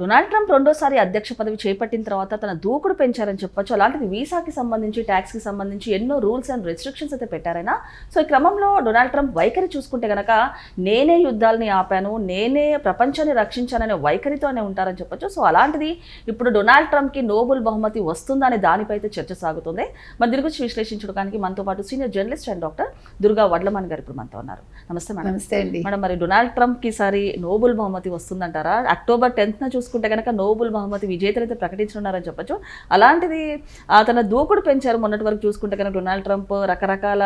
Donald Trump రెండోసారి అధ్యక్ష పదవి చేపట్టిన తర్వాత తన దూకుడు పెంచారని చెప్పొచ్చు. అలాంటిది వీసాకి సంబంధించి, ట్యాక్స్కి సంబంధించి ఎన్నో రూల్స్ అండ్ రెస్ట్రిక్షన్స్ అయితే పెట్టారైనా. సో ఈ క్రమంలో డొనాల్డ్ ట్రంప్ వైఖరి చూసుకుంటే కనుక నేనే యుద్ధాలని ఆపాను, నేనే ప్రపంచాన్ని రక్షించాననే వైఖరితోనే ఉంటారని చెప్పొచ్చు. సో అలాంటిది ఇప్పుడు డొనాల్డ్ ట్రంప్కి నోబెల్ బహుమతి వస్తుందా అనే దానిపై అయితే చర్చ సాగుతుంది. మరి దీని గురించి విశ్లేషించడానికి మనతో పాటు senior journalist and doctor Durga Vadlaman గారు ఇప్పుడు మనతో ఉన్నారు. నమస్తే మేడం. నమస్తే అండి మేడం, మరి డొనాల్డ్ ట్రంప్కి ఈసారి నోబెల్ బహుమతి వస్తుందంటారా? అక్టోబర్ 10న చూసుకుంటే కనుక నోబెల్ బహుమతి విజేతలు అయితే ప్రకటించనున్నారని చెప్పొచ్చు. అలాంటిది తన దూకుడు పెంచారు. మొన్నటి వరకు చూసుకుంటే కనుక డొనాల్డ్ ట్రంప్ రకరకాల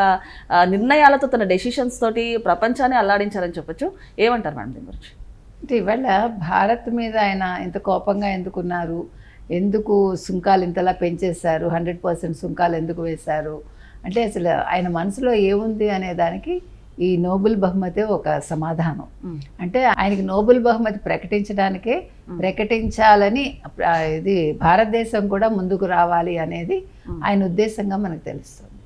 నిర్ణయాలతో తన డెసిషన్స్ తోటి ప్రపంచాన్ని అల్లాడించారని చెప్పొచ్చు. ఏమంటారు మేడం దీని గురించి? అంటే ఇవాళ భారత్ మీద ఆయన ఇంత కోపంగా ఎందుకున్నారు, ఎందుకు సుంకాలు ఇంతలా పెంచేశారు, 100% సుంకాలు ఎందుకు వేశారు అంటే అసలు ఆయన మనసులో ఏముంది అనే దానికి ఈ నోబెల్ బహుమతి ఒక సమాధానం. అంటే ఆయనకి నోబెల్ బహుమతి ప్రకటించాలని ఇది భారతదేశం కూడా ముందుకు రావాలి అనేది ఆయన ఉద్దేశంగా మనకు తెలుస్తుంది.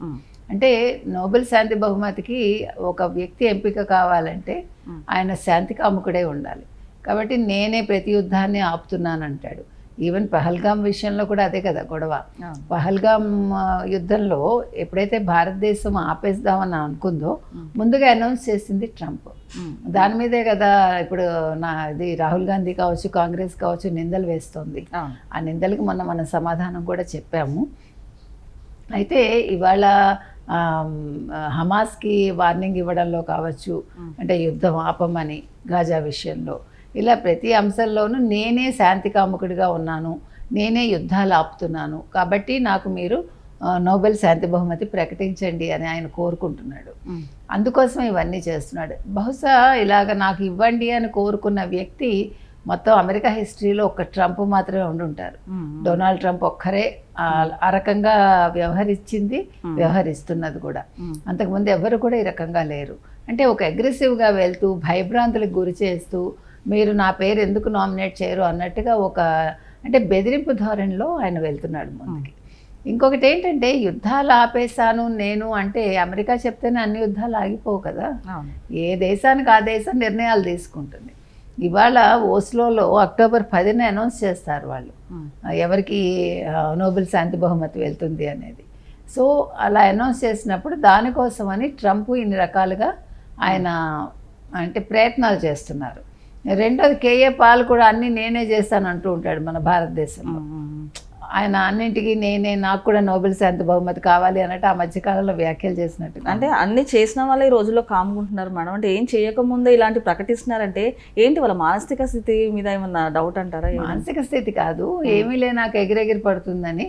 అంటే నోబెల్ శాంతి బహుమతికి ఒక వ్యక్తి ఎంపిక కావాలంటే ఆయన శాంతి కాముకుడే ఉండాలి. కాబట్టి నేనే ప్రతి యుద్ధాన్ని ఆపుతున్నానంటాడు. ఈవెన్ పహల్గామ్ విషయంలో కూడా అదే కదా గొడవ. పహల్గామ్ యుద్ధంలో ఎప్పుడైతే భారతదేశం ఆపేద్దామని అనుకుందో ముందుగా అనౌన్స్ చేసింది ట్రంప్. దాని మీదే కదా ఇప్పుడు ఇది రాహుల్ గాంధీ కావచ్చు, కాంగ్రెస్ కావచ్చు నిందలు వేస్తోంది. ఆ నిందలకు మనం సమాధానం కూడా చెప్పాము. అయితే ఇవాళ హమాస్కి వార్నింగ్ ఇవ్వడంలో కావచ్చు, అంటే యుద్ధం ఆపమని గాజా విషయంలో, ఇలా ప్రతి అంశంలోనూ నేనే శాంతి కాముకుడిగా ఉన్నాను, నేనే యుద్ధాలు ఆపుతున్నాను, కాబట్టి నాకు మీరు నోబెల్ శాంతి బహుమతి ప్రకటించండి అని ఆయన కోరుకుంటున్నాడు. అందుకోసం ఇవన్నీ చేస్తున్నాడు. బహుశా ఇలాగ నాకు ఇవ్వండి అని కోరుకున్న వ్యక్తి మొత్తం అమెరికా హిస్టరీలో ఒక ట్రంప్ మాత్రమే ఉండుంటారు. డొనాల్డ్ ట్రంప్ ఒక్కరే ఆ రకంగా వ్యవహరిస్తున్నది కూడా. అంతకుముందు ఎవరు కూడా ఈ రకంగా లేరు. అంటే ఒక అగ్రెసివ్గా వెళ్తూ భయభ్రాంతులకు గురి చేస్తూ మీరు నా పేరు ఎందుకు నామినేట్ చేయరు అన్నట్టుగా అంటే బెదిరింపు ధోరణిలో ఆయన వెళ్తున్నాడు ముందుకి. ఇంకొకటి ఏంటంటే యుద్ధాలు ఆపేశాను నేను అంటే అమెరికా చెప్తేనే అన్ని యుద్ధాలు ఆగిపోవు కదా. ఏ దేశానికి ఆ దేశం నిర్ణయాలు తీసుకుంటుంది. ఇవాళ ఓస్లోలో అక్టోబర్ 10న అనౌన్స్ చేస్తారు వాళ్ళు ఎవరికి నోబెల్ శాంతి బహుమతి వెళ్తుంది అనేది. సో అలా అనౌన్స్ చేసినప్పుడు దానికోసమని ట్రంప్ ఇన్ని రకాలుగా ఆయన అంటే ప్రయత్నాలు చేస్తున్నారు. రెండోది కేఏ పాల్ కూడా అన్నీ నేనే చేస్తాను అంటూ ఉంటాడు మన భారతదేశంలో. ఆయన అన్నింటికి నాకు కూడా నోబెల్ శాంతి బహుమతి కావాలి అన్నట్టు ఆ మధ్యకాలంలో వ్యాఖ్యలు చేసినట్టు. అంటే అన్ని చేసిన వాళ్ళే ఈ రోజుల్లో కామ్కుంటున్నారు మేడం. అంటే ఏం చేయకముందే ఇలాంటి ప్రకటిస్తున్నారంటే ఏంటి వాళ్ళ మానసిక స్థితి మీద ఏమన్నా డౌట్ అంటారా? మానసిక స్థితి కాదు, ఏమీ లే నాకు ఎగిరెగిరి పడుతుందని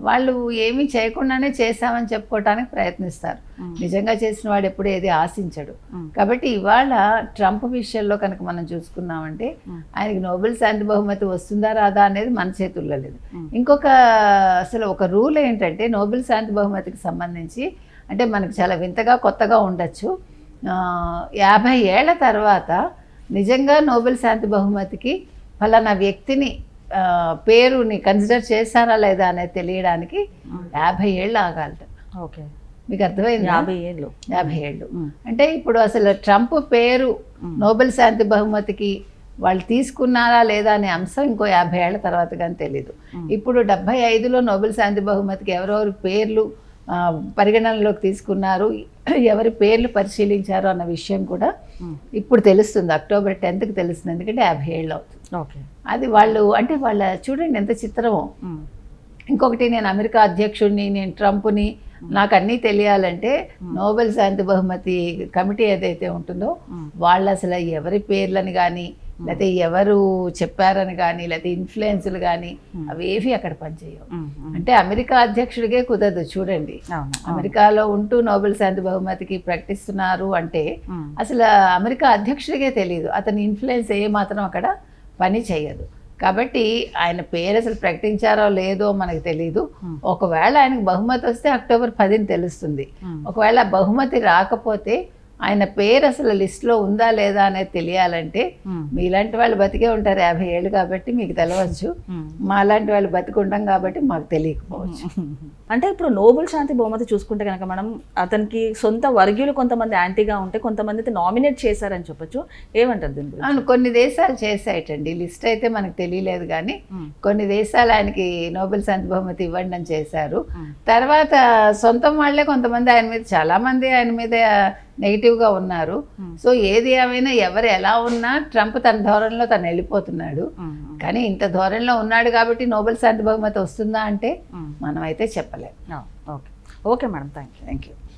వాళ్ళు ఏమీ చేయకుండానే చేశామని చెప్పుకోవటానికి ప్రయత్నిస్తారు. నిజంగా చేసిన వాడు ఎప్పుడు ఏది ఆశించడు. కాబట్టి ఇవాళ ట్రంప్ విషయంలో కనుక మనం చూసుకున్నామంటే ఆయనకి నోబెల్ శాంతి బహుమతి వస్తుందా రాదా అనేది మన చేతుల్లో లేదు. అసలు ఒక రూల్ ఏంటంటే నోబెల్ శాంతి బహుమతికి సంబంధించి అంటే మనకు చాలా వింతగా కొత్తగా ఉండొచ్చు. 50 ఏళ్ల తర్వాత నిజంగా నోబెల్ శాంతి బహుమతికి ఫలానా వ్యక్తిని పేరుని కన్సిడర్ చేశారా లేదా అనేది తెలియడానికి 50 ఏళ్ళు ఆగాలట. ఓకే, మీకు అర్థమైంది? 50 ఏళ్ళు అంటే ఇప్పుడు అసలు ట్రంప్ పేరు నోబెల్ శాంతి బహుమతికి వాళ్ళు తీసుకున్నారా లేదా అనే అంశం ఇంకో 50 ఏళ్ల తర్వాత కానీ తెలీదు. ఇప్పుడు 75లో నోబెల్ శాంతి బహుమతికి ఎవరెవరి పేర్లు పరిగణనలోకి తీసుకున్నారు, ఎవరి పేర్లు పరిశీలించారు అన్న విషయం కూడా ఇప్పుడు తెలుస్తుంది. అక్టోబర్ 10కి తెలుస్తుంది, ఎందుకంటే 50 ఏళ్ళు అవుతుంది. అది వాళ్ళు అంటే చూడండి ఎంత చిత్రమో. ఇంకొకటి నేను అమెరికా అధ్యక్షుడిని, నేను ట్రంప్ని, నాకు అన్నీ తెలియాలంటే నోబెల్ శాంతి బహుమతి కమిటీ ఏదైతే ఉంటుందో వాళ్ళు అసలు ఎవరి పేర్లని కానీ లేకపోతే ఎవరు చెప్పారని కానీ లేకపోతే ఇన్ఫ్లుయెన్స్లు కానీ అవేవి అక్కడ పనిచేయవు. అంటే అమెరికా అధ్యక్షుడికే కుదరదు. చూడండి, అమెరికాలో ఉంటూ నోబెల్ శాంతి బహుమతికి ప్రకటిస్తున్నారు అంటే అసలు అమెరికా అధ్యక్షుడికే తెలియదు, అతని ఇన్ఫ్లుయెన్స్ ఏ మాత్రం అక్కడ పని చేయదు. కాబట్టి ఆయన పేరు అసలు ప్రకటించారో లేదో మనకు తెలీదు. ఒకవేళ ఆయనకు బహుమతి వస్తే అక్టోబర్ 10ని తెలుస్తుంది. ఒకవేళ బహుమతి రాకపోతే ఆయన పేరు అసలు లిస్ట్లో ఉందా లేదా అనేది తెలియాలంటే మీలాంటి వాళ్ళు బతికే ఉంటారు 50 ఏళ్ళు కాబట్టి మీకు తెలవచ్చు, మాలాంటి వాళ్ళు బతికి ఉంటాం కాబట్టి మాకు తెలియకపోవచ్చు. అంటే ఇప్పుడు నోబెల్ శాంతి బహుమతి చూసుకుంటే కనుక మనం అతనికి సొంత వర్గీయులు కొంతమంది యాంటీగా ఉంటే కొంతమంది అయితే నామినేట్ చేశారని చెప్పొచ్చు, ఏమంటారు దీని గురించి? అవును, కొన్ని దేశాలు చేశాయటండి, లిస్ట్ అయితే మనకు తెలియలేదు కానీ కొన్ని దేశాలు ఆయనకి నోబెల్ శాంతి బహుమతి ఇవ్వండి అని చేశారు. తర్వాత సొంతం వాళ్ళే కొంతమంది ఆయన మీద, చాలా మంది ఆయన మీద నెగిటివ్గా ఉన్నారు. సో ఏది ఏమైనా ఎవరు ఎలా ఉన్నా ట్రంప్ తన ధోరణిలో తను వెళ్ళిపోతున్నాడు. కానీ ఇంత ధోరణిలో ఉన్నాడు కాబట్టి నోబెల్ శాంతి బహుమతి వస్తుందా అంటే మనం అయితే చెప్పలేం. Okay okay madam, thank you.